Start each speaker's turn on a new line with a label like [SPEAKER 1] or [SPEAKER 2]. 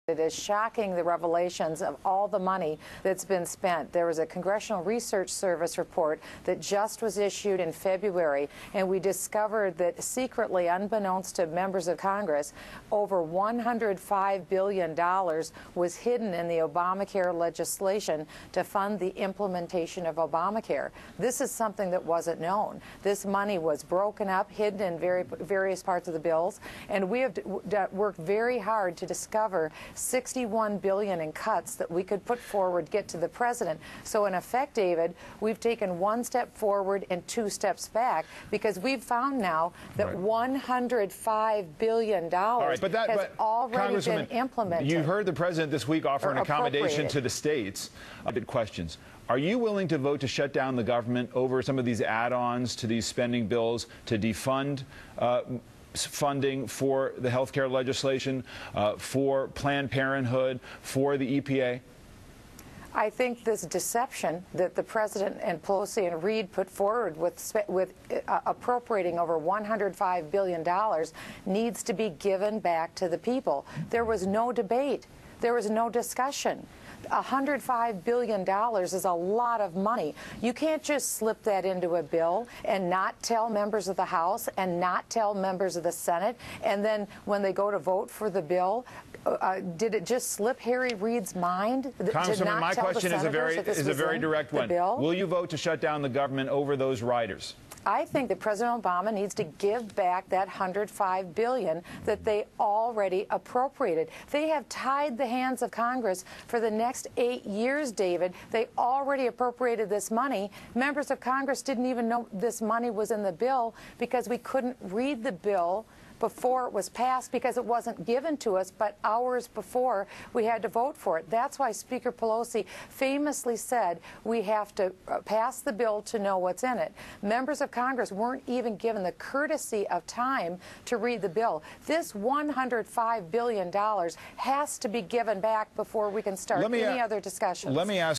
[SPEAKER 1] It is shocking, the revelations of all the money that's been spent. There was a Congressional Research Service report that just was issued in February, and we discovered that secretly, unbeknownst to members of Congress, over $105 billion was hidden in the Obamacare legislation to fund the implementation of Obamacare. This is something that wasn't known. This money was broken up, hidden in various parts of the bills, and we have worked very hard to discover $61 billion in cuts that we could put forward, get to the president. So in effect, David, we've taken one step forward and two steps back, because we've found now that $105 billion has already been implemented.
[SPEAKER 2] You heard the president this week offer an accommodation to the states. Questions. Are you willing to vote to shut down the government over some of these add-ons to these spending bills to defund funding for the health care legislation, for Planned Parenthood, for the EPA?
[SPEAKER 1] I think this deception that the President and Pelosi and Reid put forward with appropriating over $105 billion needs to be given back to the people. There was no debate. There was no discussion. $105 billion is a lot of money. You can't just slip that into a bill and not tell members of the House and not tell members of the Senate, and then when they go to vote for the bill, did it just slip Harry Reid's mind?
[SPEAKER 2] Congresswoman, my question is a very direct one. Will you vote to shut down the government over those riders?
[SPEAKER 1] I think that President Obama needs to give back that $105 billion that they already appropriated. They have tied the hands of Congress for the next 8 years, David. They already appropriated this money. Members of Congress didn't even know this money was in the bill because we couldn't read the bill before it was passed, because it wasn't given to us, but hours before we had to vote for it. That's why Speaker Pelosi famously said we have to pass the bill to know what's in it. Members of Congress weren't even given the courtesy of time to read the bill. This $105 billion has to be given back before we can start any other discussions.
[SPEAKER 2] Let me ask